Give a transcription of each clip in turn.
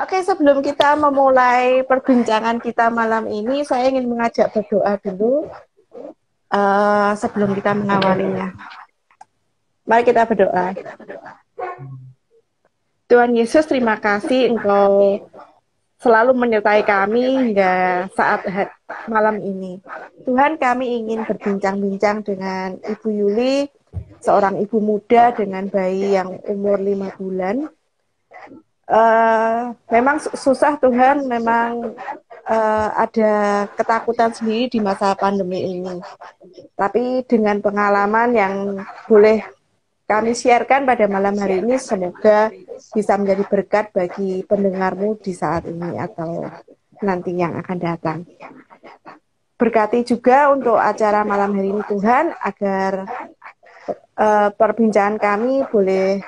Oke, sebelum kita memulai perbincangan kita malam ini, saya ingin mengajak berdoa dulu sebelum kita mengawalinya. Mari kita berdoa. Tuhan Yesus, terima kasih Engkau selalu menyertai kami hingga saat malam ini. Tuhan, kami ingin berbincang-bincang dengan Ibu Yuli, seorang ibu muda dengan bayi yang umur 5 bulan. Memang susah Tuhan, memang ada ketakutan sendiri di masa pandemi ini. Tapi dengan pengalaman yang boleh kami sharekan pada malam hari ini, semoga bisa menjadi berkat bagi pendengarmu di saat ini atau nanti yang akan datang. Berkati juga untuk acara malam hari ini Tuhan, agar perbincangan kami boleh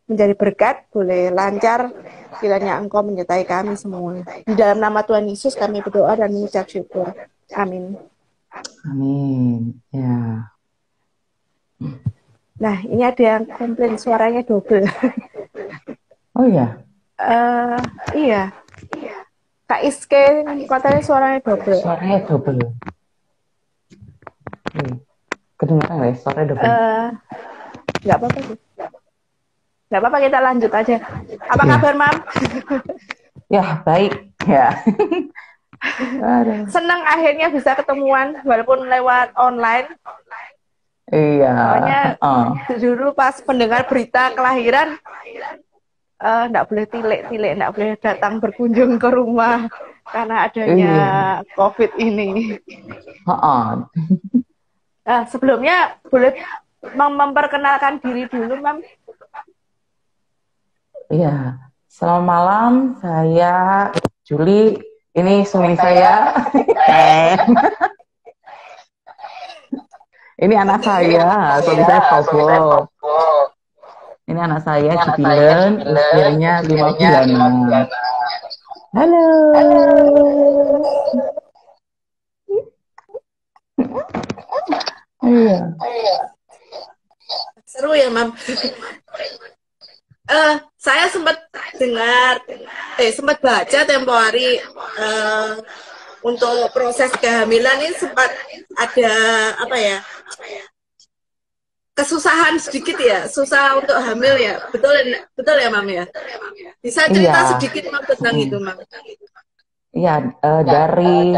menjadi berkat, boleh lancar, kiranya Engkau menyertai kami semua. Di dalam nama Tuhan Yesus kami berdoa dan mengucap syukur. Amin. Amin. Ya. Nah, ini ada yang komplain suaranya double. Oh iya. Iya. Kak Iske katanya suaranya double. Suaranya double. Kedengaran ya suaranya double? Nggak apa-apa sih. Nggak apa-apa, kita lanjut aja. Apa kabar, Mam? Ya, baik. Ya. Senang akhirnya bisa ketemuan walaupun lewat online. Iya. Soalnya dulu pas mendengar berita kelahiran, nggak boleh tilik-tilik, nggak boleh datang berkunjung ke rumah karena adanya COVID ini. Sebelumnya boleh memperkenalkan diri dulu, Mam? Iya. Selamat malam, saya Juli. Ini suami saya. Ini anak saya, suami saya Tobo. Ini anak saya Jubilen, usianya 5 bulanan. Halo. Iya. Seru ya, Mam. Saya sempat dengar, sempat baca tempo hari untuk proses kehamilan ini sempat ada kesusahan sedikit ya, susah untuk hamil ya, betul ya, Mam ya. Bisa cerita sedikit Mam tentang itu, Mam? Iya, dari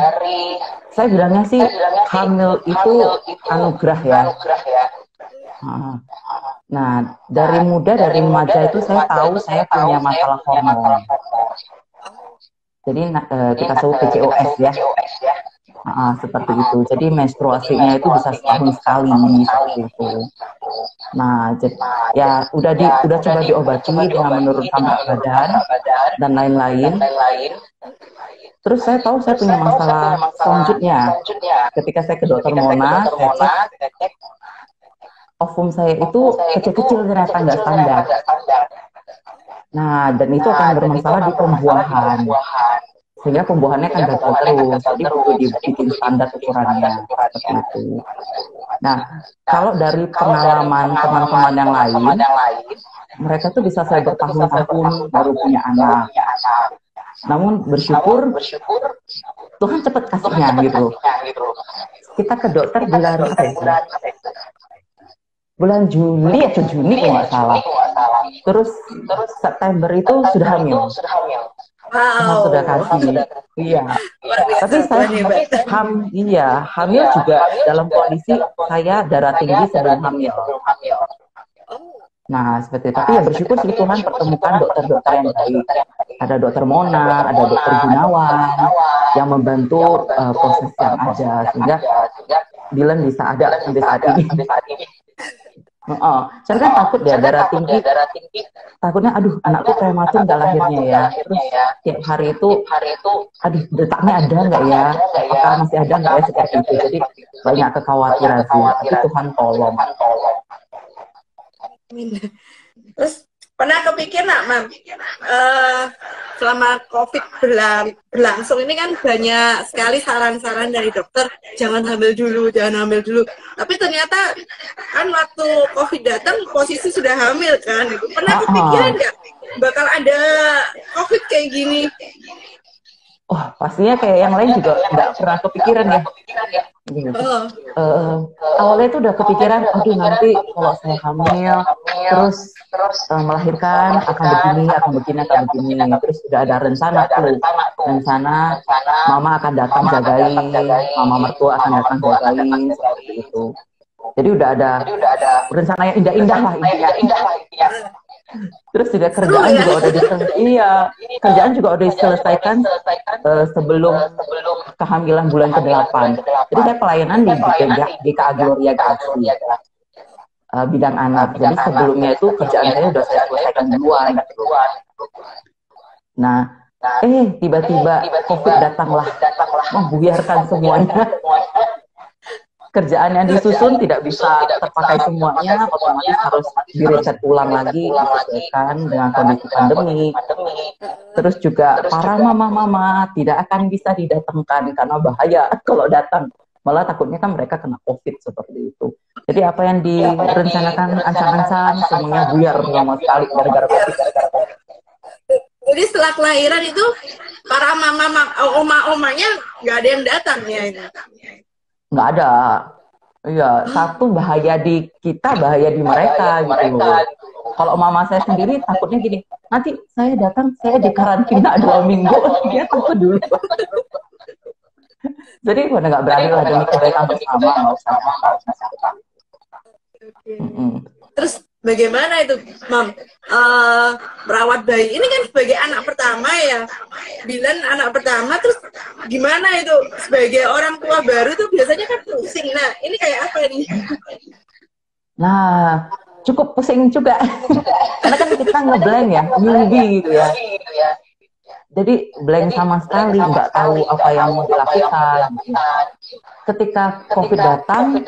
saya bilangnya sih hamil itu anugerah ya. Nah, dari muda, dari remaja itu saya tahu saya punya masalah hormon. Jadi kita sebut PCOS ya. Seperti itu. Jadi menstruasinya itu bisa setahun sekali seperti itu. Nah, ya udah coba diobati dengan menurunkan berat badan dan lain-lain. Terus saya tahu saya punya masalah selanjutnya. Ketika saya ke dokter Mona, saya cek ovum saya itu kecil-kecil ternyata nggak standar. Nah, dan itu akan bermasalah di pembuahan. Sehingga pembuahannya akan gagal terus. Jadi perlu dibikin standar ukurannya. Seperti itu. Nah, kalau dari pengalaman teman-teman yang lain, mereka tuh bisa saya bertahun-tahun baru punya anak. Namun bersyukur Tuhan cepat kasihnya gitu. Kita ke dokter bulan Juli atau Juni kalau nggak salah. Terus September itu sudah hamil. Wow. Sudah kasih. Iya. Tapi saya hamil juga dalam kondisi saya darah tinggi sebelum hamil. Nah, seperti itu. Tapi ya bersyukur sih Tuhan pertemukan dokter-dokter yang baik. Ada dokter Mona, ada dokter Gunawan yang membantu proses yang ada sehingga Dilan bisa ada sampai saat ini. Saya kan takut ya darah tinggi. Takutnya aduh anakku prematur nggak lahirnya ya. Terus tiap hari itu aduh detaknya ada nggak ya? Apakah masih ada nggak ya seperti itu. Jadi banyak kekhawatiran sih. Tapi Tuhan tolong. Terus pernah kepikir nak, Mam, selama COVID berlangsung ini kan banyak sekali saran-saran dari dokter, jangan hamil dulu. Tapi ternyata kan waktu COVID datang posisi sudah hamil kan. Pernah kepikiran nggak bakal ada COVID kayak gini? Wah, pastinya kayak yang lain juga nggak pernah kepikiran ya. Gitu. Awalnya itu udah kepikiran, aduh nanti kalau saya hamil, terus melahirkan akan begini, akan begini, akan begini. Terus udah ada rencana tuh, rencana mama akan datang jagain, mama mertua akan datang jagain, seperti itu. Jadi udah ada rencana yang indah-indah lah intinya. Terus juga kerjaan juga udah kerjaan juga udah diselesaikan sebelum kehamilan bulan ke-8. Jadi saya pelayanan di KA Gloria Kasih, bidang anak. Jadi sebelumnya itu kerjaan saya udah saya selesaikan duluan. Nah, tiba-tiba COVID datanglah, membuyarkan semuanya. Kerjaan yang disusun tidak bisa terpakai semuanya, otomatis harus direset ulang lagi, disesuaikan dengan kondisi pandemi. Terus juga para mama-mama tidak akan bisa didatangkan karena bahaya kalau datang. Malah takutnya kan mereka kena COVID seperti itu. Jadi apa yang direncanakan ancang-ancang semuanya buyar sama sekali gara-gara COVID. Jadi setelah kelahiran itu para oma-omanya nggak ada yang datang ya ini? Nggak ada. Iya, satu bahaya di kita, bahaya di mereka gitu. Kalau mama saya sendiri takutnya gini, nanti saya datang, saya di karantina 2 minggu, dia takut dulu. Jadi udah nggak berani lah demi kebaikan bersama, nggak usah. Terus bagaimana itu, Mam? Merawat bayi ini kan sebagai anak pertama ya, Bilan anak pertama, terus gimana itu sebagai orang tua baru tuh biasanya kan pusing. Nah ini kayak apa nih? Nah cukup pusing juga karena kan kita ngeblank ya, newbie gitu ya. Jadi blank sama sekali, nggak tahu apa yang mau dilakukan. Ketika COVID datang,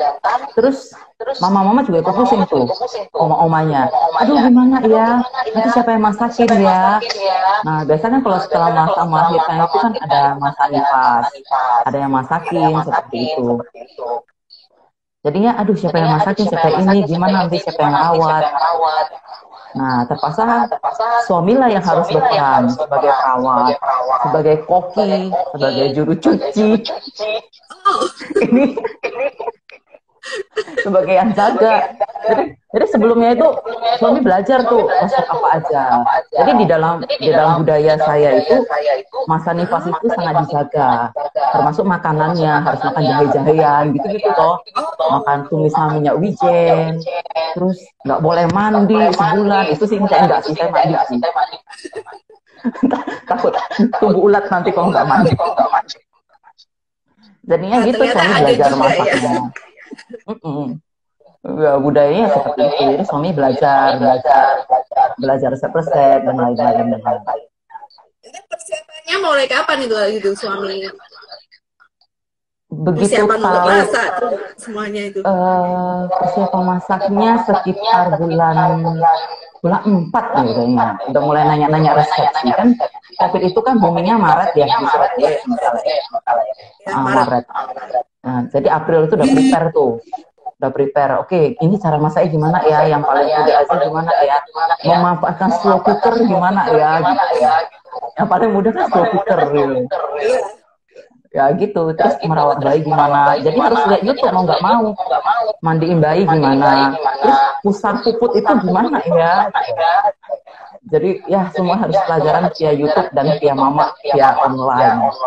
terus mama-mama juga ikut pusing tuh, oma-omanya. Aduh gimana ya, nanti siapa yang masakin ya? Nah biasanya kalau setelah masa melahirkan itu kan ada masa nifas, ada yang masakin seperti itu. Jadinya aduh siapa yang masakin, siapa ini, gimana nanti siapa yang rawat. Nah, terpaksa suamilah yang harus berperan sebagai perawat, sebagai koki, sebagai juru cuci. Ini sebagai yang jaga. Jadi sebelumnya itu suami belajar tuh resep apa aja. Jadi di dalam budaya saya itu masa nifas itu sangat dijaga. Termasuk makanannya harus makan jahe-jahean gitu-gitu toh. Makan tumisan minyak wijen. Terus nggak boleh mandi sebulan. Itu sih enggak sih, saya mandi sih. Takut tumbuh ulat nanti kalau nggak mandi. Jadinya gitu suami belajar masaknya. Ya, budayanya seperti itu. Jadi suami belajar resep-resep dan lain-lain. Persiapannya mulai kapan itu suami? Begitu tahu semuanya itu. Persiapan masaknya sekitar bulan 4 ya kayaknya. Udah mulai nanya-nanya resep sih kan. COVID itu kan boomingnya Maret ya di Surabaya Maret. Nah, jadi April itu udah prepare oke, ini cara masaknya gimana ya, yang paling mudah aja gimana ya, memanfaatkan slow cooker gimana ya, gitu ya. Yang paling mudah kan slow cooker gitu. Ya gitu, terus merawat bayi gimana, jadi harus lihat YouTube mau nggak mau, mandiin bayi gimana, terus pusar puput itu gimana ya. Jadi ya semua harus pelajaran via YouTube dan via mama, via online.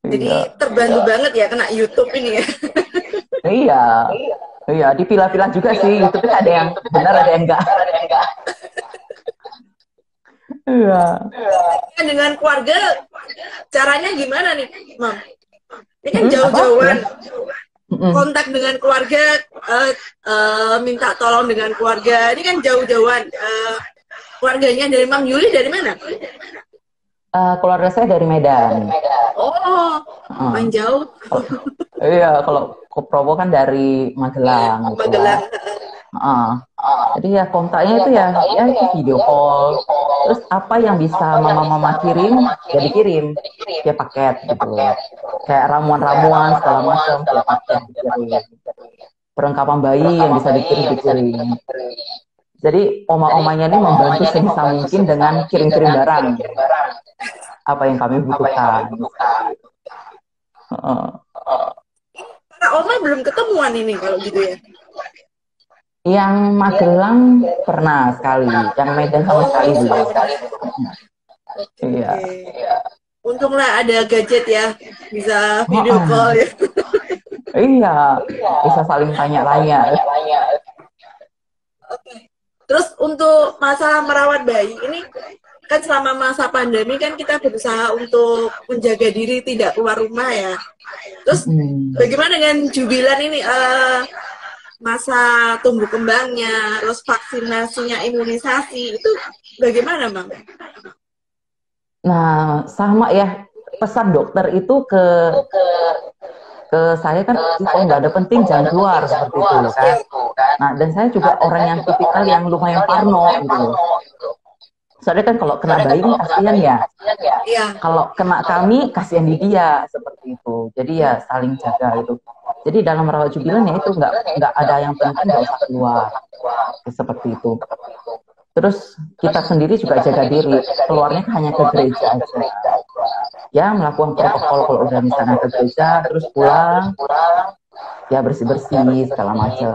Jadi terbantu banget ya kena YouTube ini ya. Iya, dipilah-pilah juga sih. YouTube itu ada yang benar, ada yang enggak. Iya. Dengan keluarga, caranya gimana nih, Mam? Ini kan jauh-jauhan. Kontak dengan keluarga, minta tolong dengan keluarga. Ini kan jauh-jauhan. Keluarganya dari Mang Yuli dari mana? Keluarga saya dari Medan. Main jauh. Iya, kalau Koprowo kan dari Magelang. Magelang. Jadi ya kontaknya itu ya itu video call. Terus apa yang bisa mama-mama kirim, ya dikirim via paket gitu. Kayak ramuan-ramuan segala macam via paket dikirim. Perlengkapan bayi yang bisa dikirim. Jadi oma-omanya ini membantu sebisa mungkin dengan kirim-kirim barang apa yang kami butuhkan. Para oma belum ketemuan ini kalau gitu ya. Yang Magelang pernah sekali, yang Medan sama sekali belum. Iya. Untunglah ada gadget ya, bisa video call ya. Iya, bisa saling tanya-tanya. Oke. Terus untuk masalah merawat bayi ini kan selama masa pandemi kan kita berusaha untuk menjaga diri tidak keluar rumah ya. Terus bagaimana dengan Jubilan ini masa tumbuh kembangnya, terus vaksinasinya, imunisasi itu bagaimana, Bang? Nah, sama ya, pesan dokter itu ke saya kan, kalau nggak ada penting jangan keluar seperti itu kan. Nah, dan saya juga orang yang tipikal yang lumayan parno gitu. Soalnya kan kalau kena bayi kan kasihan ya. Kalau kena kami kasihan di dia seperti itu. Jadi ya saling jaga itu. Jadi dalam merawat Jubilan ya itu nggak ada yang penting, nggak usah keluar seperti itu. Terus kita sendiri juga jaga diri. Keluarnya hanya ke gereja aja. Ya melakukan protokol kalau udah misalnya ke gereja, terus pulang, ya bersih-bersih segala macam.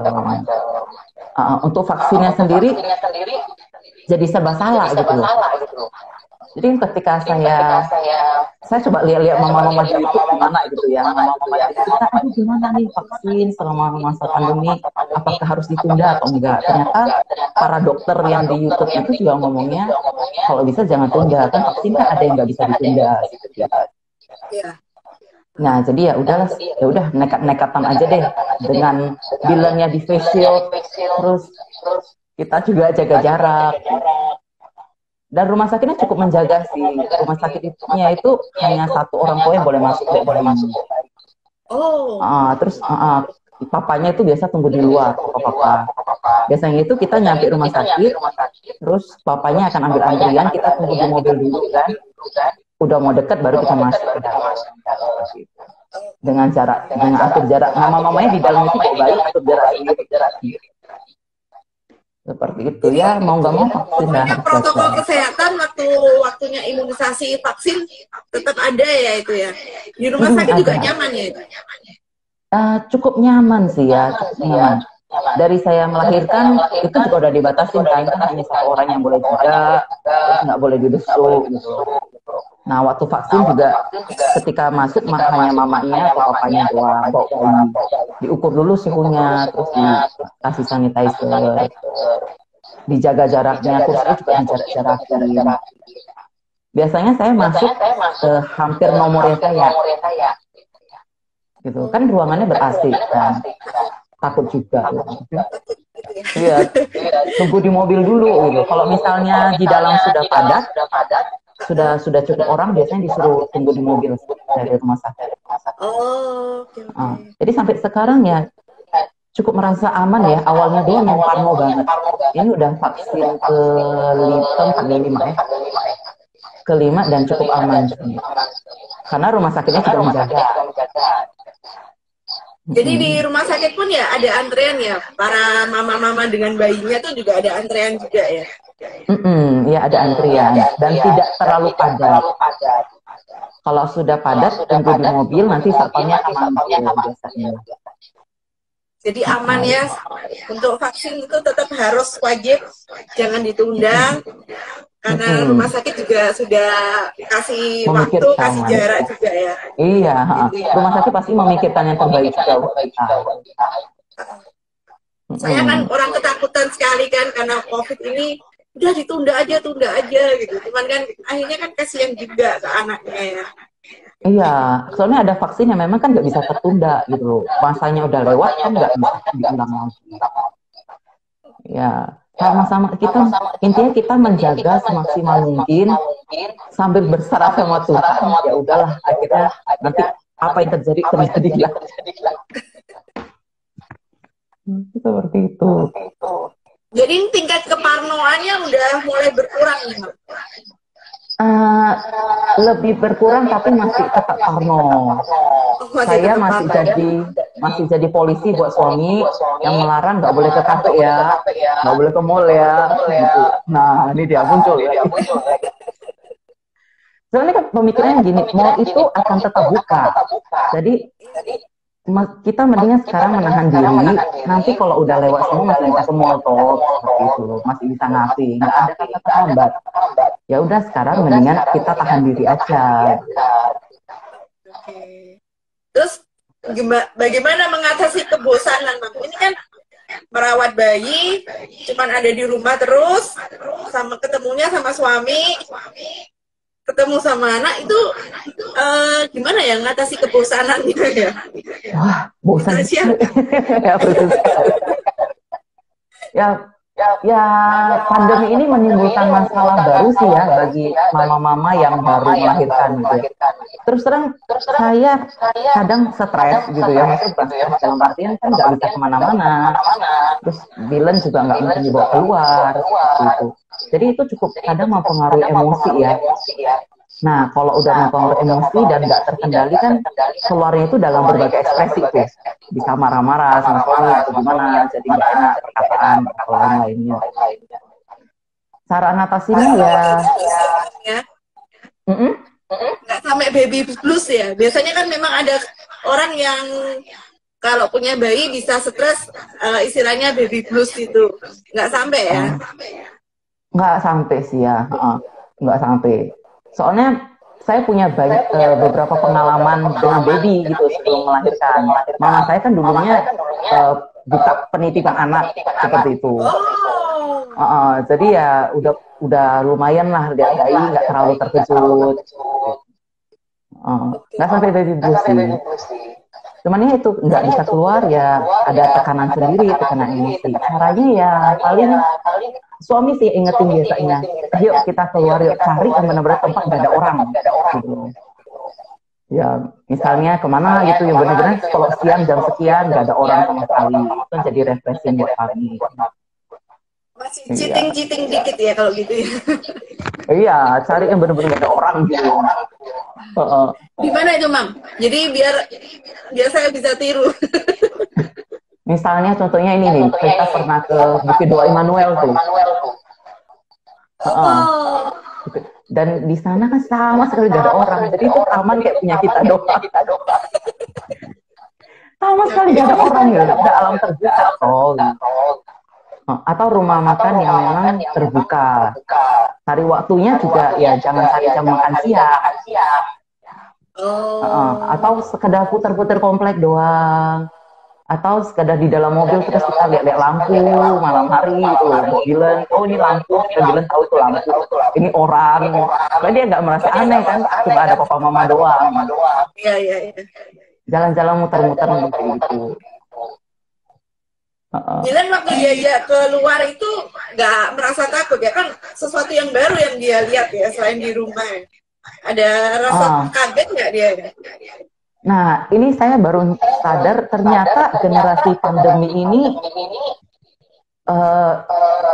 Untuk vaksinnya sendiri jadi serba salah gitu loh. Jadi ketika saya coba lihat mama-mama di YouTube gimana gitu ya, mama-mama di kita gimana nih vaksin selama masa pandemi, apakah harus ditunda atau enggak? Ternyata para dokter yang di YouTube itu juga ngomongnya kalau bisa jangan tunda, kan vaksin kan ada yang nggak bisa ditunda. Nah jadi ya udah nekat-nekatan aja deh dengan bilangnya di face shield, terus kita juga jaga jarak. Dan rumah sakitnya cukup menjaga sih. Rumah sakitnya itu hanya satu orang tua yang boleh masuk bayi. Terus papanya itu biasa tunggu di luar, papa. Biasanya itu kita nyampe rumah sakit, terus papanya akan ambil antrian, kita tunggu di mobil dulu kan. Udah mau dekat baru kita masuk ke dalam. Dengan atur jarak. Mama-mamanya di dalam itu baik, atur jarak. Seperti itu ya, mau nggak mau vaksin lah. Protokol kesehatan waktunya imunisasi vaksin tetap ada ya itu ya. Di rumah sakit juga nyaman ya itu. Cukup nyaman sih ya, cukup nyaman. Dari saya melahirkan itu juga udah dibatasin kan hanya satu orang yang boleh jaga, terus nggak boleh dibesuk gitu. Nah waktu vaksin juga ketika masuk hanya mamanya atau papanya doang bawa bayi. Diukur dulu suhunya, terus dikasih sanitizer, dijaga jaraknya, kursinya juga dijarak-jarakin. Biasanya saya masuk ke hampir nomornya saya. Gitu kan ruangannya ber-AC kan. Takut juga. Iya, tunggu di mobil dulu gitu. Kalau misalnya di dalam sudah padat, sudah cukup orang, biasanya disuruh tunggu di mobil dari rumah sakit. Jadi sampai sekarang ya cukup merasa aman ya. Awalnya doang yang parno banget. Ini udah vaksin kelima dan cukup aman. Karena rumah sakitnya juga menjaga. Jadi di rumah sakit pun ya ada antrean ya, para mama-mama dengan bayinya tuh juga ada antrean juga ya. Ya ada antrian dan tidak terlalu padat. Kalau sudah padat tunggu di mobil, nanti satpamnya akan manggil biasanya. Jadi aman ya, untuk vaksin itu tetap harus wajib, jangan ditunda. Karena rumah sakit juga sudah kasih waktu, kasih jarak juga ya. Iya, rumah sakit pasti memikirkan yang terbaik juga. Saya kan orang ketakutan sekali kan karena COVID ini udah tunda aja gitu. Cuman kan akhirnya kan kasihan juga ke anaknya ya. Iya, soalnya ada vaksin yang memang kan nggak bisa tertunda gitu loh. Masanya udah lewat kan nggak bisa diulang lagi. Ya. Sama-sama intinya kita menjaga semaksimal mungkin sambil berserah sama Tuhan. Ya udahlah, akhirnya nanti apa yang terjadi lah. Seperti itu. Jadi tingkat keparnoannya udah mulai berkurang nih. Lebih berkurang tapi masih tetap parno. Saya masih jadi masih jadi polisi buat suami yang melarang nggak boleh ke kafe ya, nggak boleh ke mall ya, gitu. Nah, ini dia muncul ya. Soalnya kan pemikirannya gini, mall itu akan tetap buka. Jadi kita mendingan sekarang menahan diri. Nanti kalau udah lewat semua masih bisa ke mall toh, seperti itu, masih bisa ngasih, nggak ada kata terlambat. Ya udah sekarang mendingan kita tahan diri aja. Oke. Terus bagaimana mengatasi kebosanan, Bang? Ini kan merawat bayi, cuman ada di rumah terus, sama ketemunya sama suami, ketemu sama anak itu gimana ya ngatasi kebosanannya ya? Wah, bosan. Ya, betul sekali. Ya, pandemi ini menimbulkan masalah baru sih ya bagi mama-mama yang baru melahirkan gitu ya. Terus terang saya kadang stres gitu ya, maksudnya bukan stres dalam artian kan nggak bisa kemana-mana. Terus Bilen juga nggak mungkin dibawa keluar gitu. Jadi itu cukup kadang mempengaruhi emosi ya. Nah, kalau udah mempengaruhi emosi dan nggak terkendali kan keluarnya itu dalam berbagai ekspresi tuh. Bisa marah-marah sama suami atau gimana, jadi nggak enak perkataan atau lain-lainnya. Cara ngatasinnya ya. Nggak sampai baby blues ya. Biasanya kan memang ada orang yang kalau punya bayi bisa stres, istilahnya baby blues itu. Nggak sampai ya? Nggak sampai sih ya. Nggak sampai. Soalnya saya punya banyak beberapa pengalaman dengan baby gitu sebelum melahirkan. Mama saya kan dulunya buka penitipan anak seperti itu. Jadi ya udah lumayan lah lihat bayi, nggak terlalu terkejut. Nggak sampai baby blues sih. Cuman ya itu nggak bisa keluar ya ada tekanan sendiri, tekanan emosi. Caranya ya paling suami sih ingetin biasanya, yuk kita keluar, yuk cari yang benar-benar tempat nggak ada orang gitu. Ya misalnya kemana gitu yang benar-benar kalau siang jam sekian nggak ada orang sama sekali, itu jadi refreshing buat kami. Masih cheating dikit ya kalau gitu ya. Iya, cari yang benar-benar nggak ada orang gitu. Gimana itu, Mam? Jadi biar saya bisa tiru. Misalnya contohnya ini nih, kita pernah ke Bukit Doa Immanuel tuh. Dan di sana kan sama sekali gak ada orang, jadi itu taman kayak punya kita doang. Sama sekali gak ada orang ya, udah alam terbuka toh. Atau rumah makan yang memang terbuka. Cari waktunya juga ya jangan cari jam makan siang. Atau sekedar putar-putar komplek doang. Atau sekadar di dalam mobil terus kita lihat-lihat lampu malam hari gitu, Bilen, oh ini lampu, kita Bilen tahu itu lampu, ini orang, karena dia nggak merasa aneh kan, cuma ada papa mama doang. Iya. Jalan-jalan muter-muter gitu. Bilen waktu dia keluar itu nggak merasa takut ya kan, sesuatu yang baru yang dia lihat ya selain di rumah. Ada rasa kaget nggak dia? Nah, ini saya baru sadar ternyata generasi pandemi ini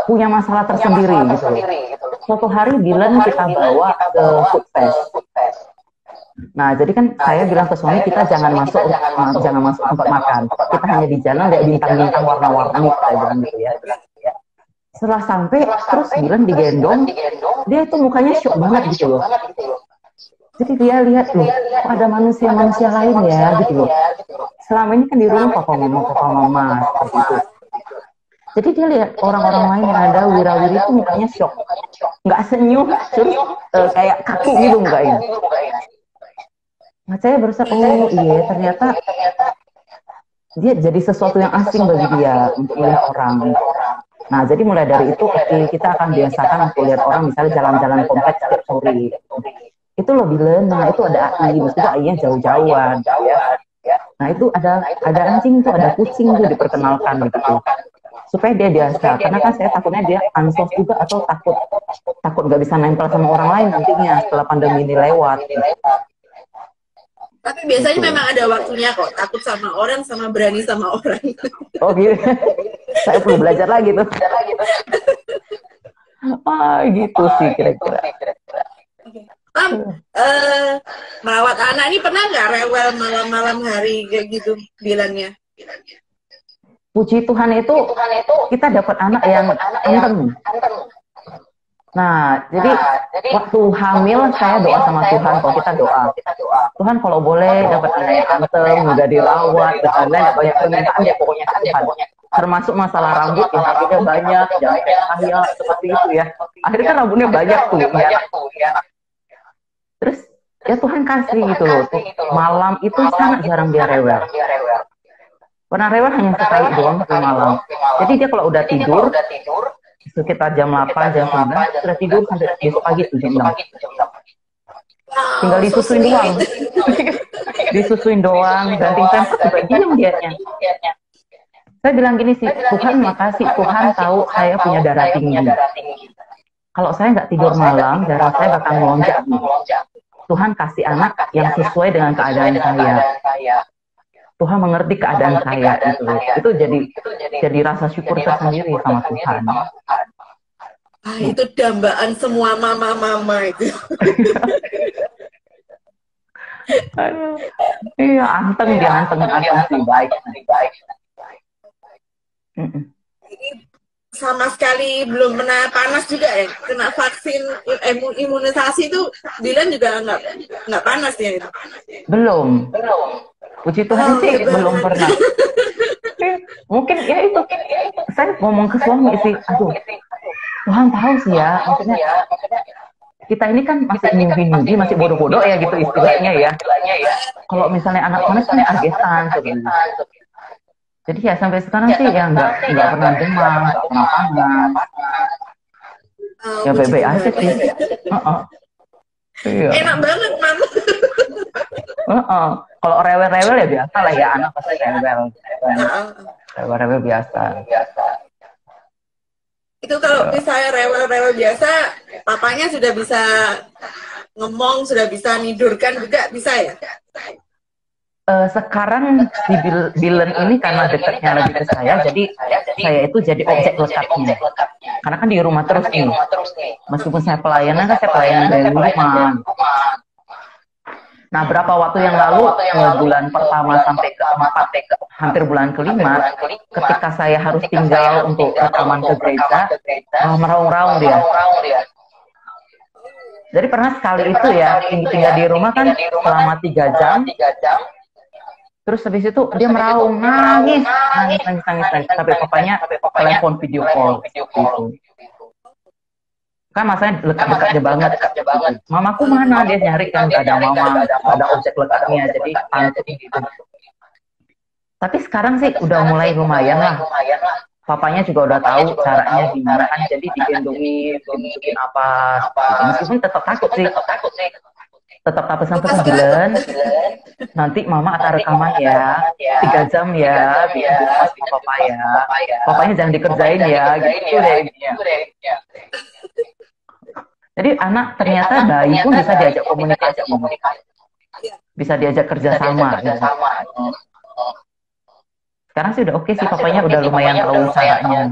punya masalah tersendiri gitu. Suatu hari Bilen kita bawa ke food fest. Nah, jadi kan saya bilang ke suami kita jangan masuk tempat makan. Kita hanya di jalan lihat bintang-bintang warna-warni, saya bilang gitu ya. Setelah sampai terus Bilen digendong, dia itu mukanya shock banget gitu loh. Jadi dia lihat loh, kok ada manusia-manusia lain ya gitu loh. Selama ini kan di rumah papa mama seperti itu. Jadi dia lihat orang-orang lain yang ada wirawiri itu mukanya shock, nggak senyum, terus kayak kaku gitu mukanya. Nah saya berusaha, oh iya ternyata dia jadi sesuatu yang asing bagi dia untuk melihat orang. Nah jadi mulai dari itu kita akan biasakan untuk lihat orang misalnya jalan-jalan kompleks setiap sore. Itu loh Bilen, nah itu ada AI, maksudnya AI-nya jauh-jauhan ya. Nah itu ada anjing tuh, ada kucing tuh diperkenalkan gitu. Supaya dia biasa, karena kan saya takutnya dia ansos juga atau takut nggak bisa nempel sama orang lain nantinya setelah pandemi ini lewat. Tapi biasanya memang ada waktunya kok, takut sama orang sama berani sama orang. Oh gitu, saya perlu belajar lagi tuh. Gitu sih kira-kira. Merawat anak ini pernah nggak rewel malam-malam hari kayak gitu bilangnya? Puji Tuhan itu kita dapat anak yang anteng. Nah, jadi waktu hamil saya doa sama Tuhan, kalau kita doa, Tuhan kalau boleh dapat anak yang anteng, mudah dirawat, dan lain-lain, banyak permintaan ya pokoknya ke Tuhan. Termasuk masalah rambut, yang rambutnya banyak, jangan kayak saya, seperti itu ya. Akhirnya kan rambutnya banyak tuh ya. Terus ya Tuhan kasih gitu loh. Malam itu sangat jarang dia rewel. Pernah rewel hanya sekali doang di malam. Jadi dia kalau udah tidur, sekitar jam 8, jam 9, sudah tidur sampai besok pagi tuh jam 6. Tinggal disusuin doang. Disusuin doang, ganti pampers juga diam dianya. Saya bilang gini sih, Tuhan makasih, Tuhan tahu saya punya darah tinggi. Kalau saya nggak tidur malam, darah saya bakal melonjak. Tuhan kasih anak yang sesuai dengan keadaan saya. Tuhan mengerti keadaan saya itu. Itu jadi rasa syukur tersendiri sama Tuhan. Itu dambaan semua mama-mama itu. Iya, anteng sih, baik. Sama sekali belum pernah panas juga ya, kena vaksin imunisasi itu Dilan juga nggak panas ya itu. Belum. Puji Tuhan sih belum pernah. Mungkin ya itu saya ngomong ke suami sih, aduh Tuhan tahu sih ya, maksudnya kita ini kan masih mimpi masih bodoh-bodoh ya gitu istilahnya ya. Kalau misalnya anak panas kan kagetan sebenarnya. Jadi ya sampai sekarang sih ya nggak pernah demam, nggak pernah panas. Ya baik-baik aja sih. Iya. Enak banget, Mama. Kalau rewel-rewel ya biasa lah ya, anak pasti rewel. Rewel-rewel biasa. Itu kalau misalnya rewel-rewel biasa, papanya sudah bisa ngomong, sudah bisa nidurkan juga, bisa ya? Sekarang si Bilen ini karena dekatnya lebih ke saya, jadi saya itu jadi objek lekatnya. Karena kan di rumah terus nih. Meskipun saya pelayanan, kan saya pelayanan dari rumah. Nah, berapa waktu yang lalu, bulan pertama sampai ke-4, hampir bulan ke-5, ketika saya harus tinggal untuk rekaman ke gereja, meraung-raung dia. Jadi pernah sekali itu ya, tinggal di rumah kan selama 3 jam, terus habis itu dia meraung, nangis. Sampai papanya telepon video call. Gitu. Kan masanya dekat-dekatnya banget. Mamaku mana? Dia nyari kan, gak ada mama, gak ada objek lekatnya, jadi tante gitu. Tapi sekarang sih udah mulai lumayan lah. Papanya juga udah tahu caranya gimana kan, jadi digendongin, dimasukin apa. Meskipun tetap takut sih. Tetap pesan-pesan Dilan, nanti mama akan rekaman ya, 3 jam ya, biar mas papa ya, papanya jangan dikerjain ya, gitu deh. Jadi anak ternyata bayi pun bisa diajak komunikasi, bisa diajak kerjasama. Gitu. Sekarang sih udah oke sih, papanya udah lumayan tahu caranya.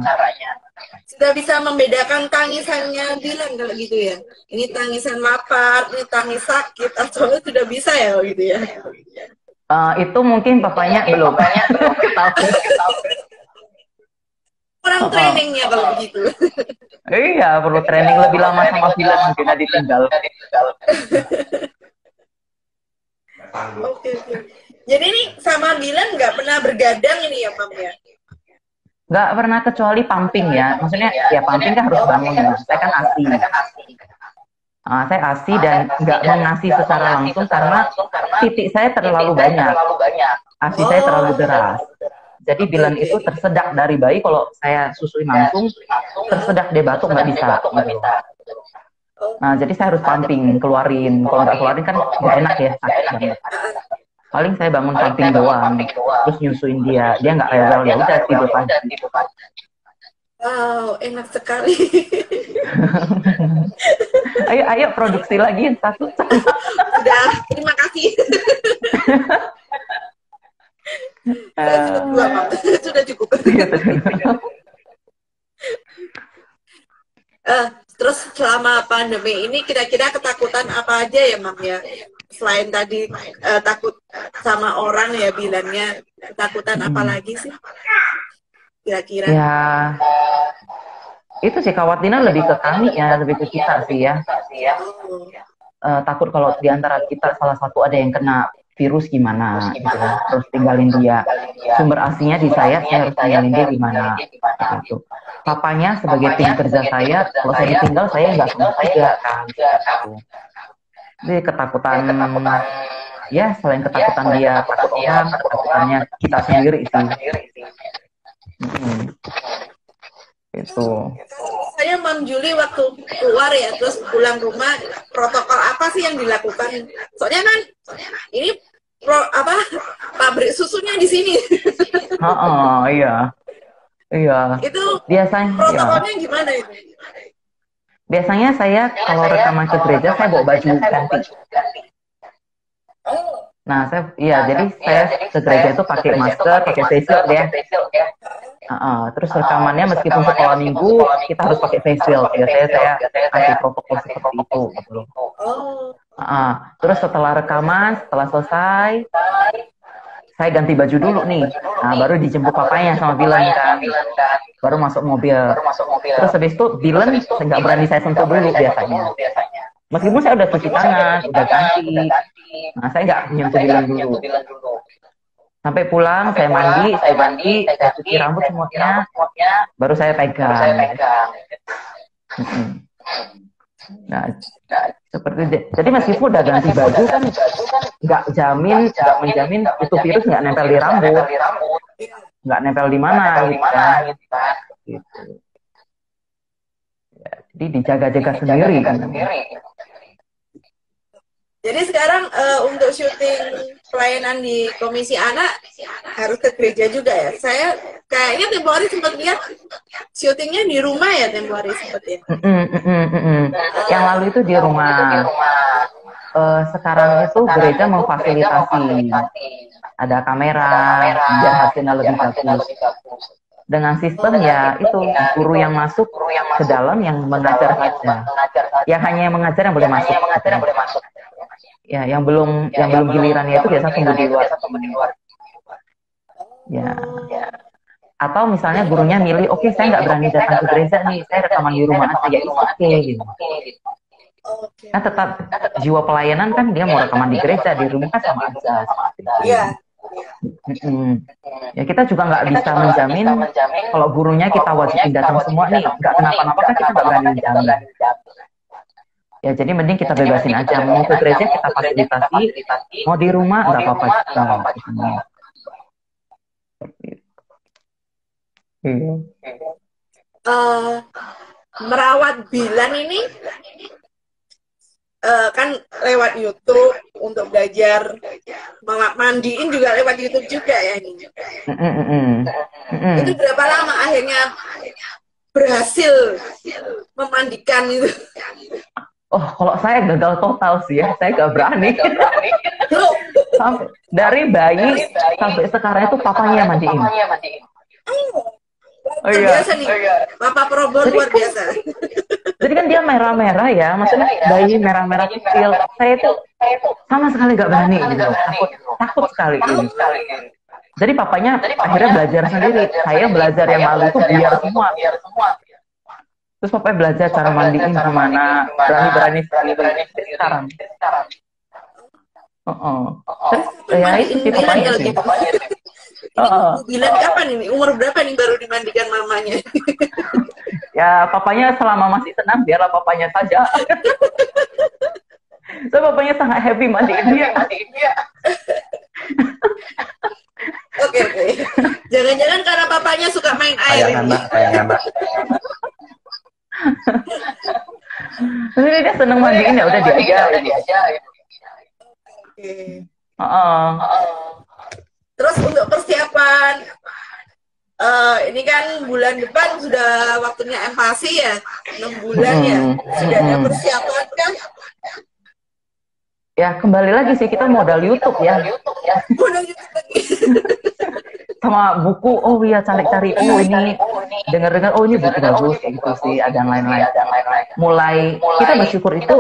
Sudah bisa membedakan tangisannya Dilan kalau gitu ya. Ini tangisan lapar, ini tangis sakit, atau sudah bisa ya gitu ya. Itu mungkin papanya belum ketahuan. Kurang trainingnya kalau begitu. Iya, perlu training lebih lama sama Dilan, mungkin ditinggal. Oke. Jadi ini sama Dilan nggak pernah bergadang ini ya, Mam ya? Nggak pernah kecuali pumping ya. Maksudnya ya pumping kan harus bangun ya. Saya kan ASI. Saya ASI dan nggak mengasi secara langsung karena titik saya terlalu banyak. ASI saya terlalu deras. Jadi Dilan itu tersedak dari bayi, kalau saya susui langsung, tersedak dia batuk nggak bisa. Gitu. Nah, jadi saya harus pumping, keluarin. Kalau nggak keluarin kan nggak enak ya. Paling saya bangun pumping doang, terus nyusuin dia nggak rewel, ya udah tidur aja. Wow, enak sekali. ayo produksi lagi satu. Sudah, terima kasih. Sudah 2, Mam. Sudah cukup. Terus selama pandemi ini kira-kira ketakutan apa aja ya, Mam ya? selain tadi takut sama orang ya bilangnya, ketakutan apa lagi sih kira-kira? Ya, itu sih khawatiran lebih ke kami ya, lebih ke kita sih ya. Takut kalau di antara kita salah satu ada yang kena virus gimana gitu kan. Terus tinggalin dia. Sumber aslinya di saya harus tinggalin dia gimana gitu. Papanya sebagai tim kerja saya, kalau saya ditinggal saya nggak sempat juga kan gitu. Jadi ketakutan, ya selain ketakutan dia takut orang, ketakutannya kita sendiri sih. Itu. Saya Mam Juli waktu keluar ya, terus pulang rumah, protokol apa sih yang dilakukan? Soalnya kan ini pabrik susunya di sini. Iya. Itu biasanya protokolnya gimana itu? Biasanya saya kalau rekaman ke gereja saya bawa baju ganti. Nah, jadi saya ke gereja itu pakai masker, pakai face shield ya. Terus rekamannya meskipun sekolah minggu kita harus pakai face shield. Biasanya saya kasih protokol seperti itu gitu loh. Terus setelah rekaman, setelah selesai, saya ganti baju dulu nih. Nah, baru dijemput papanya sama Dylan kan. Baru masuk mobil. Terus habis itu Dylan nggak berani saya sentuh dulu biasanya. Meskipun saya udah cuci tangan, udah ganti. Nah, saya nggak menyentuh Dylan dulu. Sampai pulang, saya mandi, saya cuci rambut semuanya, baru saya pegang. Nah, seperti itu. Jadi meskipun udah ganti baju kan nggak menjamin itu virus nggak nempel di rambut, nggak nempel di mana gitu kan. Gitu. Ya, jadi dijaga-jaga sendiri kan. Jadi sekarang untuk syuting pelayanan di Komisi Anak harus ke gereja juga ya. Saya kayaknya tempo hari sempat lihat syutingnya di rumah ya, tempo hari sempat ya. Yang lalu itu di rumah. Sekarang itu gereja memfasilitasi ada kamera biar hasilnya lebih bagus. Dengan sistem ya itu guru yang masuk ke dalam yang mengajar saja. Yang hanya yang mengajar yang boleh masuk. Ya, yang belum gilirannya itu biasa tunggu di luar. Ya. Atau misalnya gurunya milih, oke, saya nggak berani datang ke gereja nih, saya rekaman di rumah aja, ya oke gitu. Kan tetap jiwa pelayanan kan dia mau rekaman di gereja, di rumah kan sama aja. Iya. Ya kita juga nggak bisa menjamin kalau gurunya kita wajibin datang semua nih, nggak kenapa-napa kan kita nggak berani menjamin. Ya jadi mending kita bebasin aja, mau ke gereja kita fasilitasi, mau di rumah nggak apa-apa juga. Merawat Bilan ini kan lewat YouTube untuk belajar, mandiin juga lewat YouTube juga ya ini. Itu berapa lama akhirnya berhasil memandikan itu? Oh, kalau saya gagal total sih ya, saya gak berani. Dari bayi sampai sekarang itu papanya yang mandiin. Biasa nih, Papa Probor luar biasa. Jadi kan dia merah-merah ya, maksudnya bayi merah-merah kecil. Saya itu sama sekali gak berani gitu, takut sekali. Jadi papanya akhirnya belajar sendiri. Saya belajar yang lalu itu biar semua. Terus papa belajar cara mandiin gimana, berani sekarang. Terus ya itu sih papanya sih. Bilang kapan ini? Umur berapa nih baru dimandikan mamanya? Ya papanya selama masih senang biarlah papanya saja. So papanya sangat happy mandiin dia. Oke. Jangan-jangan karena papanya suka main air. Terus dia seneng mandiin ya udah dia aja. Terus untuk persiapan ini kan bulan depan sudah waktunya empasi ya, 6 bulan ya. Sudah ada persiapan kan? Ya kembali lagi sih kita modal YouTube ya. Modal YouTube lagi. Sama buku, oh iya cari-cari, oh ini dengar-dengar, oh ini buku bagus gitu sih, ada yang lain-lain. Mulai kita bersyukur itu,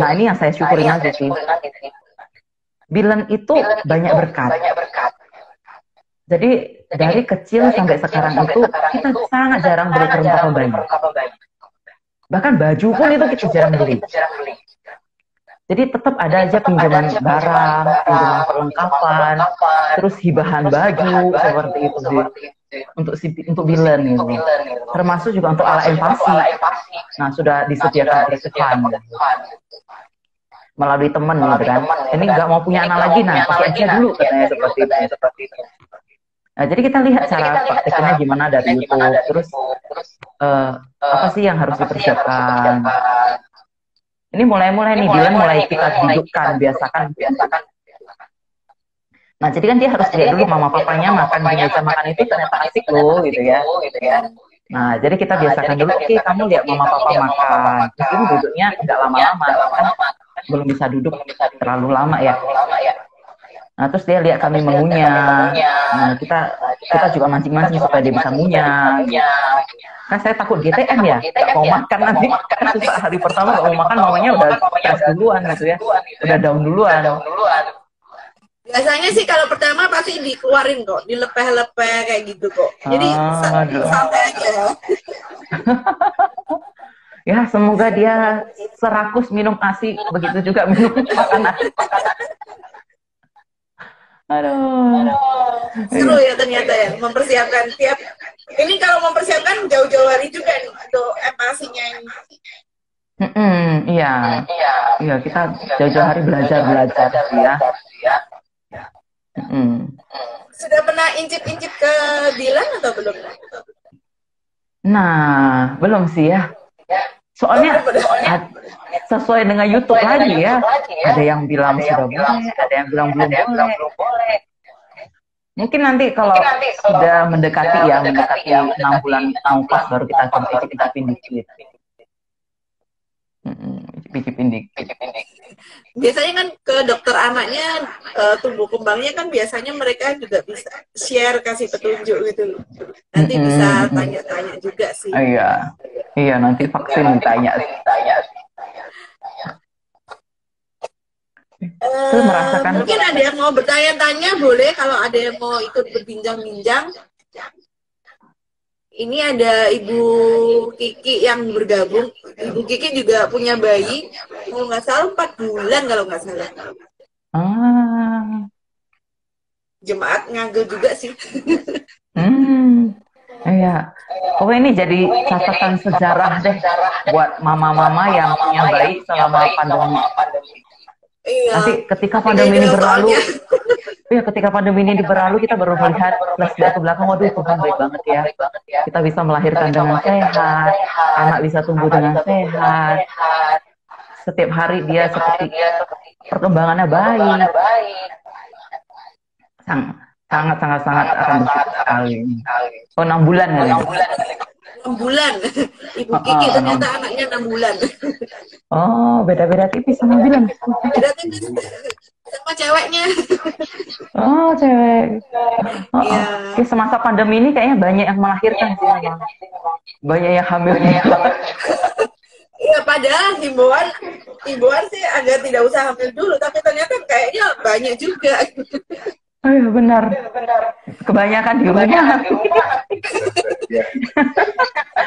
nah ini yang saya syukurin aja sih. Bilen itu banyak berkat. Jadi dari kecil sampai sekarang itu kita sangat jarang beli perlengkapan bayi. Bahkan baju pun itu kita jarang beli. Jadi tetap ada aja pinjaman barang, pinjaman perlengkapan, terus hibahan baju seperti itu sih. Untuk Bilen itu. Termasuk juga untuk alat empati. Nah, sudah disediakan oleh Tuhan melalui teman gitu kan. Ini nggak mau punya anak lagi, nah pakai aja dulu katanya seperti itu. Nah, jadi kita lihat cara prakteknya gimana dari YouTube. Terus apa sih yang harus dipersiapkan? Ini mulai nih, Bilen mulai kita dudukkan, biasakan. Nah, jadi kan dia harus lihat dulu mama papanya makan di meja makan itu ternyata asik loh, gitu ya. Nah, jadi kita biasakan dulu, oke, kamu lihat mama papa makan. Terus ini duduknya nggak lama-lama, kan belum bisa duduk terlalu lama ya. Nah, terus dia lihat kami mengunyah. Nah, kita juga mancing-mancing supaya dia bisa ngunyah. Kan saya takut GTM ya, nggak mau makan nanti. Susah hari pertama nggak mau makan, mamanya udah stres duluan gitu ya, udah down duluan. Biasanya sih kalau pertama pasti dikeluarin kok, dilepeh-lepeh kayak gitu kok. Jadi santai aja. Ya, semoga dia serakus minum ASI, begitu juga minum makanan. Aduh. Seru ya ternyata ya, mempersiapkan tiap. Ini kalau mempersiapkan jauh-jauh hari juga nih untuk empasinya ini. Iya, kita jauh-jauh hari belajar ya. Sudah pernah incip-incip ke Bilen atau belum? Nah, belum sih ya. Soalnya sesuai dengan YouTube lagi ya. Ada yang bilang sudah boleh, ada yang bilang belum boleh. Mungkin nanti kalau sudah mendekati 6 bulan pas baru kita cicipin dikit. Cicipin dikit. Biasanya kan ke dokter anaknya tumbuh kembangnya kan biasanya mereka juga bisa share, kasih petunjuk gitu. Nanti bisa tanya-tanya juga sih. Iya, nanti vaksin ditanya. Mungkin ada yang mau bertanya-tanya, boleh kalau ada yang mau ikut berbincang-bincang. Ini ada Ibu Kiki yang bergabung. Ibu Kiki juga punya bayi, kalau nggak salah 4 bulan kalau nggak salah. Jemaat ngagel juga sih. Iya. Oh, ini jadi catatan sejarah deh buat mama-mama yang punya bayi selama pandemi. Iya. Nanti ketika pandemi ini berlalu, ketika pandemi ini berlalu, kita baru melihat flashback ke belakang, waduh Tuhan baik banget ya. Kita bisa melahirkan dengan sehat, anak bisa tumbuh dengan sehat. Setiap hari dia seperti perkembangannya baik. Sangat akan bersyukur sekali. Oh, 6 bulan ya? 6 bulan. Ibu Kiki ternyata anaknya 6 bulan. Oh, beda-beda tipis sama Bilen. Beda tipis sama ceweknya. Oh, cewek. Iya. Semasa pandemi ini kayaknya banyak yang melahirkan sih. Banyak yang hamil. Iya, padahal himbauan sih agak tidak usah hamil dulu, tapi ternyata kayaknya banyak juga. Oh iya, benar. Kebanyakan di rumah.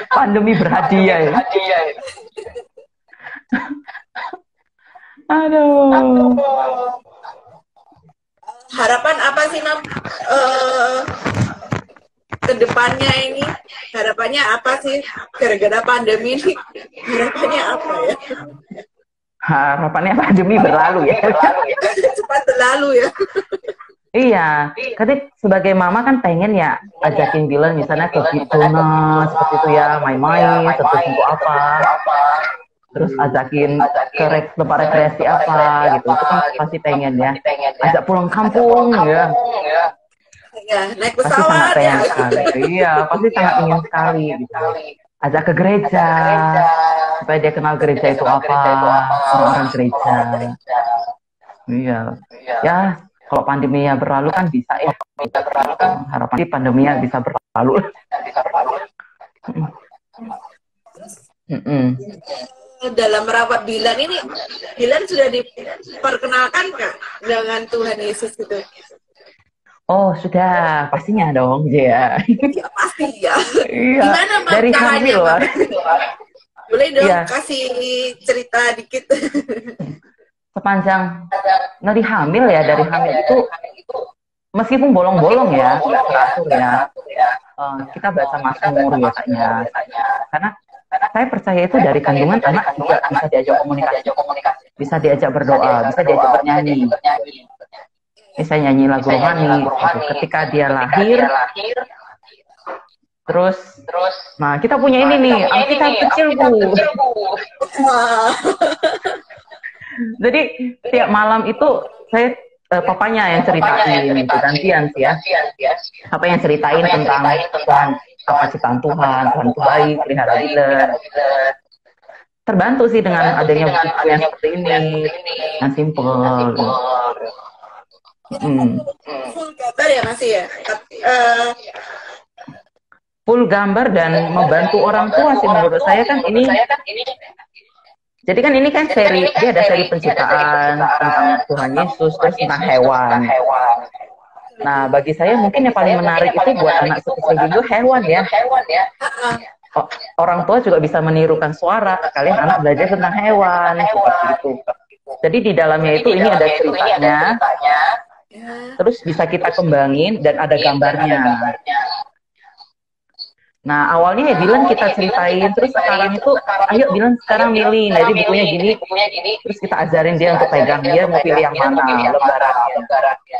Pandemi berhadiah ya. Aduh. Harapan apa sih, Mam? Kedepannya ini, harapannya apa sih? Gara-gara pandemi ini, harapannya apa ya? Harapannya pandemi berlalu ya. Cepat berlalu ya. Iya, tapi sebagai mama kan pengen ya ajakin Bilen misalnya ke fitness seperti itu ya, main-main, seperti itu apa. Terus ajakin ke tempat rekreasi apa gitu, itu kan pasti pengen ya. Ajak pulang kampung ya. Iya, naik pesawat. Pasti sangat pengen sekali. Iya, pasti sangat ingin sekali gitu. Ajak ke gereja, supaya dia kenal gereja itu apa, orang-orang gereja. Iya, ya. Kalau pandeminya berlalu kan bisa ya. Harapan pandeminya bisa berlalu. dalam merawat Dilan ini, Dilan sudah diperkenalkan Kak dengan Tuhan Yesus gitu? Oh, sudah, pastinya dong, ya. Ya pasti ya. Iya, Gimana Bang dari caranya hamil, Bang? Boleh dong Iya, kasih cerita dikit. sepanjang dari hamil ya, dari hamil itu meskipun bolong-bolong ya, nggak teratur ya, kita baca Mazmur biasanya. Karena saya percaya itu dari kandungan anak juga bisa diajak komunikasi, bisa diajak berdoa, bisa diajak bernyanyi, bisa nyanyi lagu rohani. Gitu. Ketika dia lahir, terus, nah kita punya ini nih, Alkitab kecil Bu. Jadi tiap malam itu saya papanya yang ceritain gitu, gantian sih ya. Apa yang ceritain tentang Tuhan, apa ciptaan Tuhan, Tuhan itu baik, pelihara Dilan. Terbantu sih dengan adanya buku yang seperti ini, yang simple. Full gambar ya masih ya? Full gambar dan membantu orang tua sih menurut saya kan ini. Jadi kan ini kan seri, dia ada seri penciptaan tentang Tuhan Yesus, terus tentang hewan. Nah, bagi saya mungkin yang paling menarik itu buat anak sekecil itu hewan ya. Orang tua juga bisa menirukan suara, kalian anak belajar tentang hewan, seperti itu. Jadi di dalamnya itu ini ada ceritanya, terus bisa kita kembangin dan ada gambarnya. Nah, awalnya ya Dilan kita ceritain, terus sekarang itu, ayo Dilan sekarang milih, jadi bukunya gini, terus kita ajarin dia untuk pegang, dia mau pilih yang mana, lembarannya.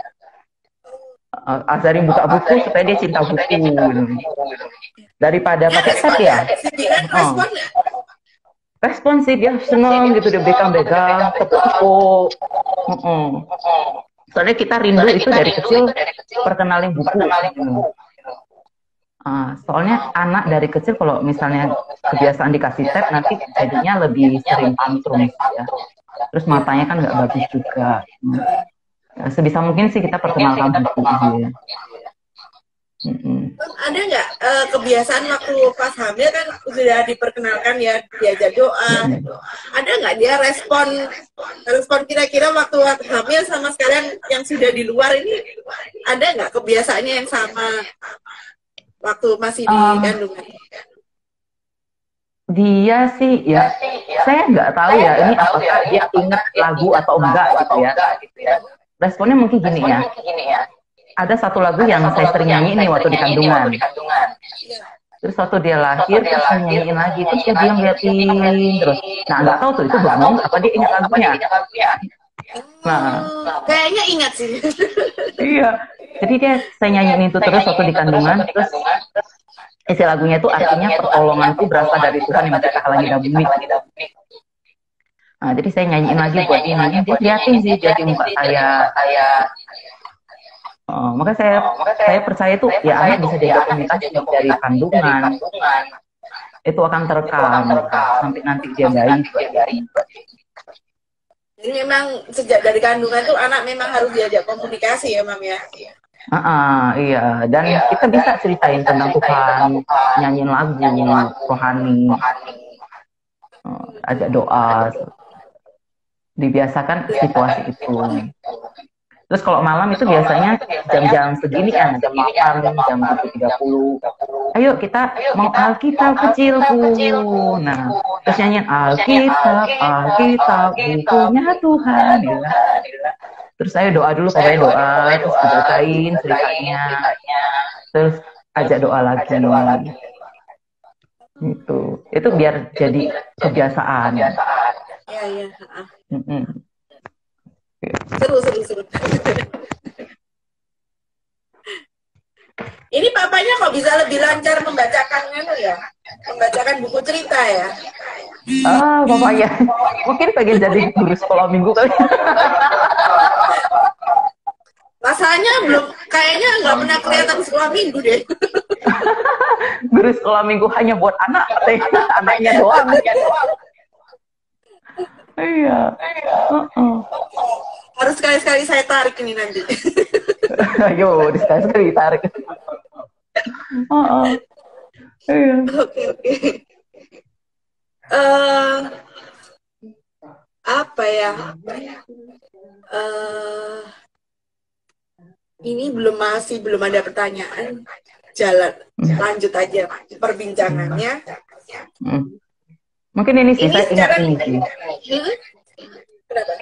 Ajarin buka buku supaya dia cinta buku. Daripada pakai set ya. Responsif ya, seneng gitu, dia pegang-pegang, tepuk-tepuk. Soalnya kita rindu itu dari kecil perkenalin buku. Soalnya anak dari kecil kalau misalnya kebiasaan dikasih tab nanti jadinya lebih sering tantrum ya. Terus matanya kan nggak bagus juga. Sebisa mungkin sih kita perkenalkan buku ya. Ada nggak kebiasaan waktu pas hamil kan sudah diperkenalkan ya diajak doa. Ada nggak dia respon kira-kira waktu hamil sama sekalian yang sudah di luar ini, ada nggak kebiasaannya yang sama waktu masih di kandungan? Dia sih ya, saya nggak tahu ya ini apakah dia ingat lagu atau enggak gitu ya. Responnya mungkin gini ya. Ada satu lagu yang saya sering nyanyi nih waktu di kandungan. Terus waktu dia lahir, terus saya nyanyiin lagi, terus dia bilang liatin terus. Nah nggak tahu tuh itu bohong apa dia ingat lagunya. Nah, kayaknya ingat sih. Iya. Jadi saya nyanyiin itu terus waktu di kandungan, terus isi lagunya itu artinya pertolonganku berasal dari Tuhan yang menciptakan langit dan bumi. Nah, jadi saya nyanyiin lagi buat dia liatin sih dia di muka saya. Maka saya percaya tuh ya anak bisa diajak komunikasi dari kandungan. Itu akan terekam sampai nanti dia bayi. Jadi memang sejak dari kandungan tuh anak memang harus diajak komunikasi ya Mam ya. Iya, dan kita bisa ceritain tentang Tuhan, nyanyiin lagu rohani, ajak doa, dibiasakan situasi itu. Terus kalau malam itu biasanya jam-jam segini kan, jam 8, jam 7.30. Ayo kita mau Alkitab kecilku. Nah, terus nyanyiin Alkitab, bukunya Tuhan. Ya. Terus saya doa dulu, pokoknya doa, terus dibacain ceritanya, terus ajak doa lagi. Itu biar jadi kebiasaan. Iya. Seru. Ini papanya kok bisa lebih lancar membacakan buku cerita ya? Bapaknya mungkin pengen jadi guru sekolah minggu kali. Rasanya kayaknya nggak pernah kelihatan sekolah minggu deh. Guru sekolah minggu hanya buat anaknya doang. Iya. Harus sekali-sekali saya tarik ini nanti. Ayo, sekali-sekali tarik. Iya. Oke. apa ya? Ini belum ada pertanyaan. Jalan, lanjut aja perbincangannya. Mungkin ini sih, saya ingat ini sih.